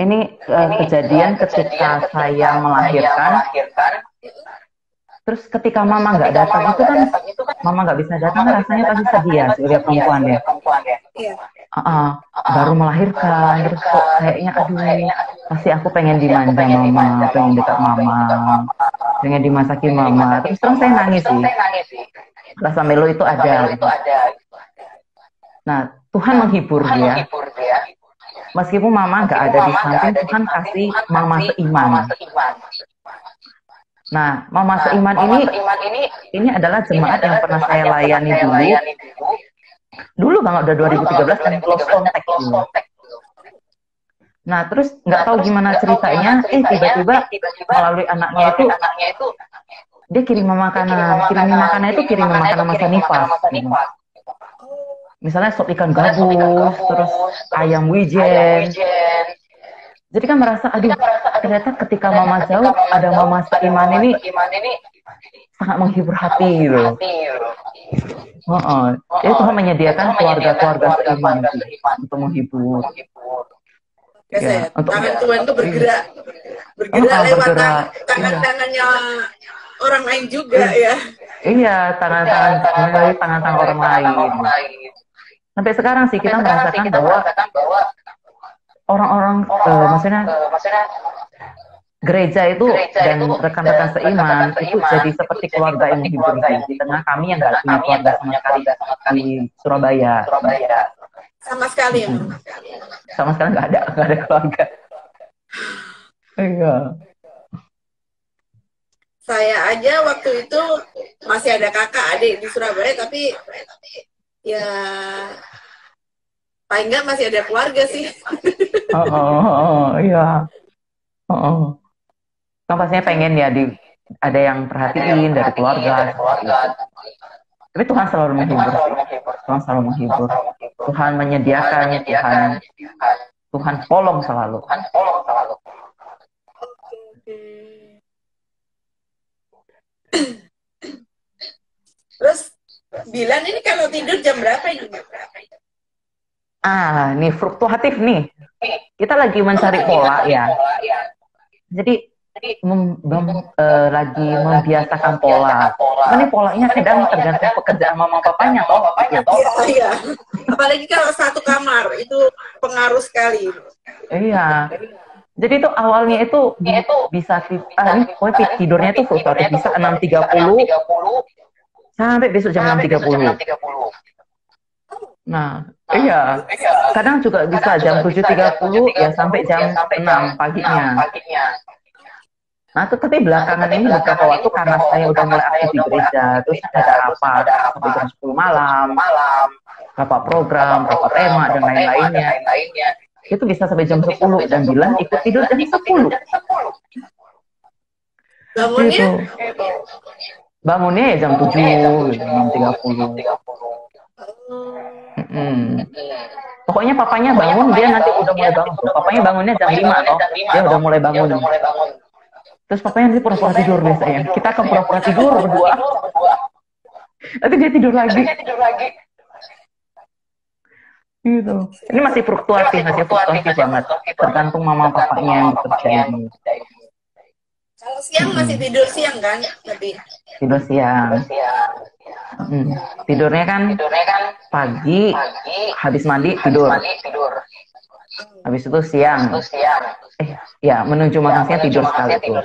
Ini kejadian ketika saya melahirkan. Terus ketika mama nggak datang itu kan, mama nggak bisa datang kan rasanya pasti sedih ya sebagai perempuan ya. Baru melahirkan, terus kok kayaknya aduh, pasti aku pengen dimanja mama, pengen dekat mama, pengen dimasaki mama. Terus terang saya nangis sih. Rasa melo itu ada. Nah, Tuhan menghibur dia. Meskipun mama nggak ada di samping, Tuhan kasih mama seiman. Nah, mama seiman ini adalah jemaat yang pernah saya layani dulu banget, udah 2013 dan close contact dulu. Nah, terus nggak tahu gimana ceritanya, tiba-tiba melalui anaknya itu dia kirim makanan itu makanan masa nifas. Misalnya sop ikan gabus, terus ayam wijen. Jadi kan merasa, aduh, ternyata ketika mama jauh, ada mama seiman ini sangat menghibur hati gitu. Jadi Tuhan menyediakan keluarga-keluarga seiman untuk menghibur. Ya, tangan Tuhan itu bergerak lewat tangan-tangannya orang lain juga ya. Iya, tangan-tangan orang lain. Sampai sekarang sih kita merasakan bahwa orang-orang, maksudnya gereja itu dan rekan-rekan seiman itu jadi seperti keluarga yang menghibur di tengah kami yang nggak punya keluarga sama sekali di Surabaya. Sama sekali ya? Sama sekali nggak ada keluarga. Iya. Saya aja waktu itu masih ada kakak adik di Surabaya, tapi ya paling nggak masih ada keluarga sih. Iya. Kan pastinya pengen ya ada yang perhatiin dari keluarga. Tapi Tuhan selalu menghibur. Tuhan menyediakan, Tuhan tolong selalu. Terus Bilan ini kalau tidur jam berapa ini? Ini fluktuatif nih. Kita lagi mencari pola ya. Jadi lagi membiasakan pola. Ini polanya kadang tergantung pekerjaan mama papanya toh. Iya. Apalagi kalau satu kamar itu pengaruh sekali. Iya. Jadi itu awalnya itu bisa tidurnya itu fluktuatif, bisa 6.30 sampai besok jam 6.30. Nah, iya. Kadang juga bisa jam 7.30 ya sampai jam 6 paginya. Nah, tetapi belakangan ini beberapa waktu karena saya udah mulai aktif di gereja, terus ada rapat sampai jam 10 malam, rapat program, rapat tema, dan lain-lainnya. Itu bisa sampai jam 10 dan Bilan ikut tidur jam 10. Bangunnya ya jam 7, jam 6.30. Pokoknya papanya bangun, dia nanti udah mulai bangun. Papanya bangunnya jam 5 toh, dia udah mulai bangun. Terus papanya nanti pura-pura tidur biasanya. Kita akan pura-pura tidur berdua. Nanti dia tidur lagi. Gitu. Ini masih fluktuatif banget. Tergantung mama papanya yang bekerja ini. Kalau siang masih tidur siang kan? Tidur siang. Tidurnya kan pagi, habis mandi tidur. Habis itu siang. Ya menuju makan siang tidur sekali tuh.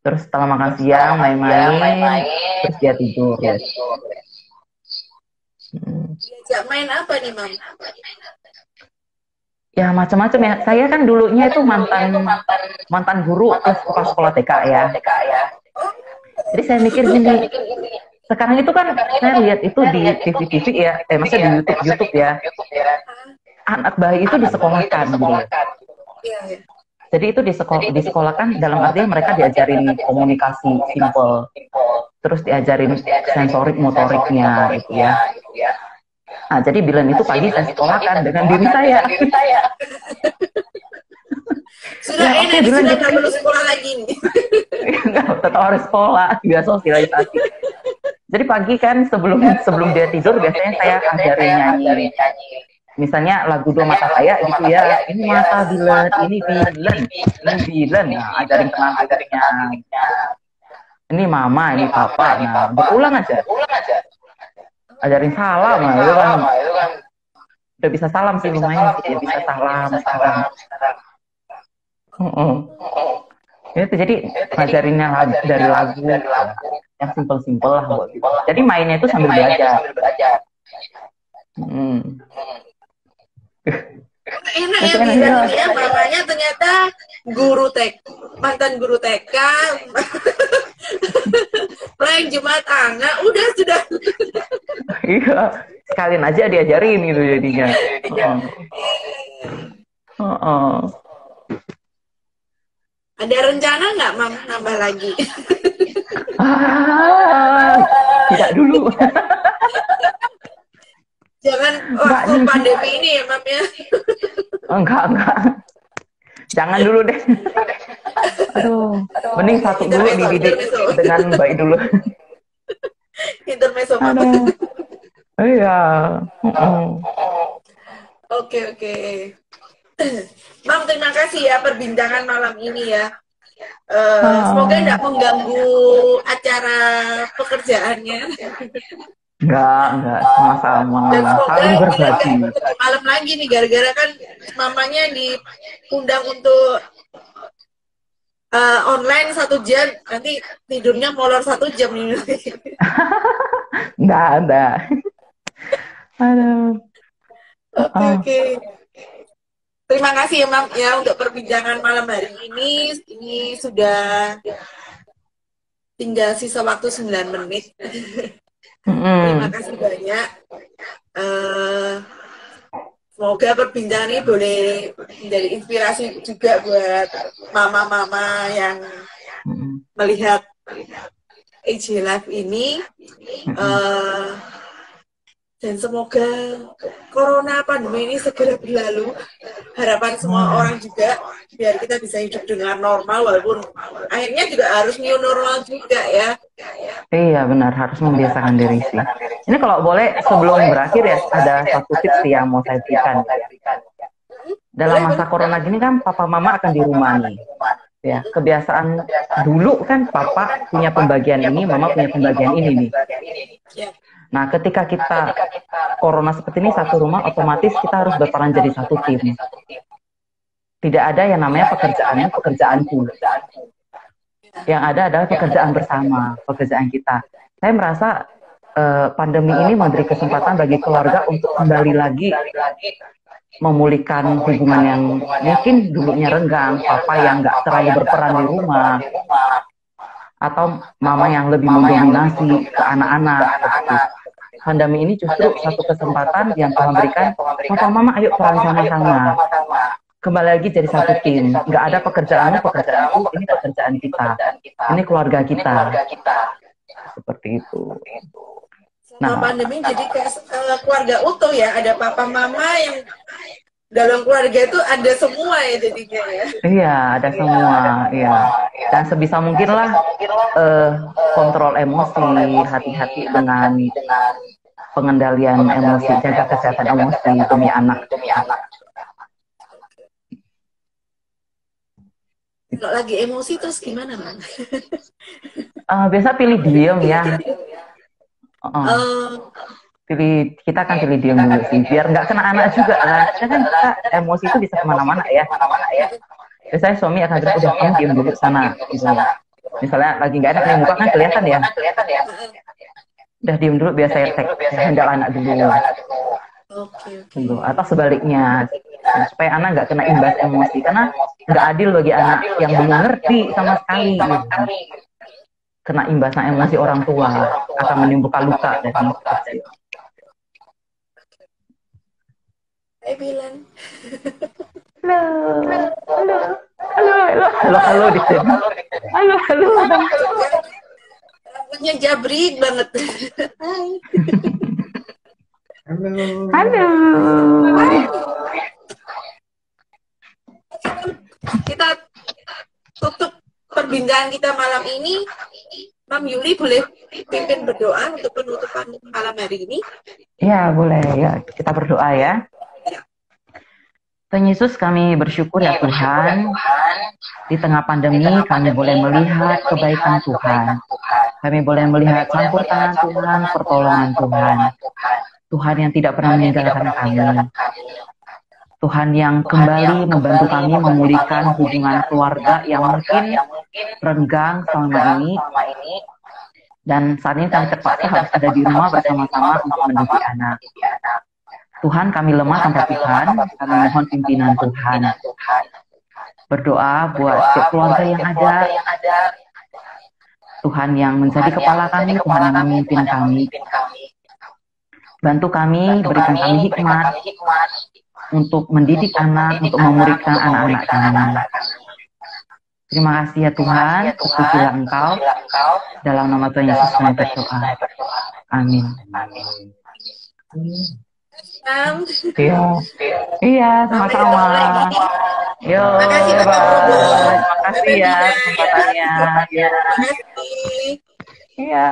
Terus setelah makan siang main-main, terus dia tidur. Diajak main apa nih, Mam? Ya macam-macam ya. Saya kan dulunya itu mantan guru sekolah TK ya. Jadi saya mikir gini, sekarang itu kan saya lihat itu di TV-TV ya, maksudnya di YouTube ya. Anak bayi itu disekolahkan gitu. Jadi itu disekolahkan dalam artinya mereka diajarin komunikasi simple, terus diajarin sensorik motoriknya gitu ya. Jadi Bilen itu pagi saya sekolahkan dengan diri saya. Sudah Ya, enak, Bilen sudah gitu. nggak perlu sekolah lagi nih. Tetap harus sekolah, biar sosialisasi. Jadi pagi kan sebelum dia tidur biasanya saya ajarin nyanyi. Misalnya lagu Dua Mata Saya gitu ya. Ini mata Bilen, ini Bilen, ini Bilen. Nah, ajarin kenal potnya. Ini mama, ini papa. Nah, berulang aja. Ajarin salam lah, itu kan. Udah bisa salam sih lumayan sih, ya bisa salam. Itu jadi ngajarinnya dari lagu ya, yang simpel-simpel lah buat gitu. Jadi mainnya itu sambil belajar. Enak ya bilang ya, mamanya ternyata mantan guru TK, prank Jumat anak, udah sudah. Iya, sekalian aja diajarin gitu jadinya. Ada rencana nggak, Mam, nambah lagi? Tidak dulu. Jangan waktu pandemi ini ya, Mam ya. Enggak. Jangan dulu deh. Aduh, mending satu dulu dididik dengan baik dulu. Intermezzo, Mam. Iya. Oke. Mam, terima kasih ya perbincangan malam ini ya. Semoga tidak mengganggu acara pekerjaannya. Enggak, sama-sama. Dan semoga saling berbagi. Malam lagi nih, gara-gara kan mamanya diundang untuk online 1 jam, nanti tidurnya molor 1 jam nih. Enggak ada. Aduh. Oke. Terima kasih ya, Mam, ya, untuk perbincangan malam hari ini. Ini sudah tinggal sisa waktu 9 menit. Terima kasih banyak. Semoga perbincangan ini boleh menjadi inspirasi juga buat mama-mama yang melihat AJ Live ini. Dan semoga corona pandemi ini segera berlalu. Harapan semua orang juga biar kita bisa hidup dengan normal, walaupun akhirnya juga harus new normal juga ya. Iya benar, harus membiasakan diri sih. Ini kalau boleh sebelum berakhir ya, ada satu tips yang mau saya berikan. Dalam masa corona gini kan papa mama akan di rumah nih. Ya, kebiasaan dulu kan papa punya pembagian ini, mama punya pembagian ini nih. Nah, ketika kita corona seperti ini satu rumah, otomatis kita harus berperan jadi satu tim. Tidak ada yang namanya pekerjaanku. Yang ada adalah pekerjaan bersama, pekerjaan kita. Saya merasa pandemi ini memberi kesempatan bagi keluarga untuk kembali lagi memulihkan hubungan yang mungkin dulunya renggang, papa yang nggak terlalu berperan di rumah, atau mama yang lebih mendominasi ke anak-anak. Pandemi ini justru satu kesempatan yang Tuhan berikan, papa mama ayo peran sama-sama. Kembali lagi jadi satu tim. Nggak ada pekerjaanku, ini pekerjaan kita. Ini keluarga kita. Seperti itu. Nah, pandemi jadi keluarga utuh ya. Ada papa mama yang dalam keluarga itu ada semua ya jadinya ya. Iya, ada semua. Iya. Dan sebisa mungkin lah kontrol emosi, hati-hati dengan pengendalian emosi, jaga kesehatan emosi demi anak. Kalau lagi emosi terus gimana, Bang? Biasa pilih diem ya. Kita kan pilih diem dulu sih, biar nggak kena anak juga kan. Karena kan kita emosi itu bisa kemana-mana ya. Biasanya suami akan bilang, udah kamu diem dulu sana. Gitu ya. Misalnya lagi nggak enak nih muka kan kelihatan ya. Udah diem dulu, biar saya handle anak dulu. Gitu. Atau sebaliknya. Nah, supaya anak nggak kena imbas emosi, karena nggak adil bagi anak yang belum ngerti sama sekali gitu. Kena imbasnya emosi orang tua akan menimbulkan luka dan sebagainya. Hai Bilan. Halo di sini. Halo. Rambutnya jabrik banget. Hai. Halo. Kita tutup perbincangan kita malam ini. Mam Yuli boleh pimpin berdoa untuk penutupan malam hari ini? Ya, boleh ya. Kita berdoa ya. Tuhan Yesus, kami bersyukur ya Tuhan, di tengah pandemi kami boleh melihat kebaikan Tuhan. Kami boleh melihat campur tangan Tuhan, pertolongan Tuhan. Tuhan yang tidak pernah meninggalkan kami. Tuhan yang kembali membantu kami memulihkan hubungan keluarga yang mungkin renggang selama ini. Dan saat ini kami terpaksa harus ada di rumah bersama-sama untuk mendidik anak. Tuhan, kami lemah tanpa Tuhan, kami mohon pimpinan Tuhan. Berdoa buat setiap keluarga yang ada, Tuhan yang menjadi kepala kami, Tuhan yang memimpin kami. Bantu kami, berikan kami hikmat untuk mendidik anak, untuk memuridkan anak-anak kami. Terima kasih ya Tuhan, terpujilah Engkau. Dalam nama Tuhan Yesus kami berdoa. Amin. Iya, sama-sama. Yo, bye. Terima kasih ya kesempatannya. Iya.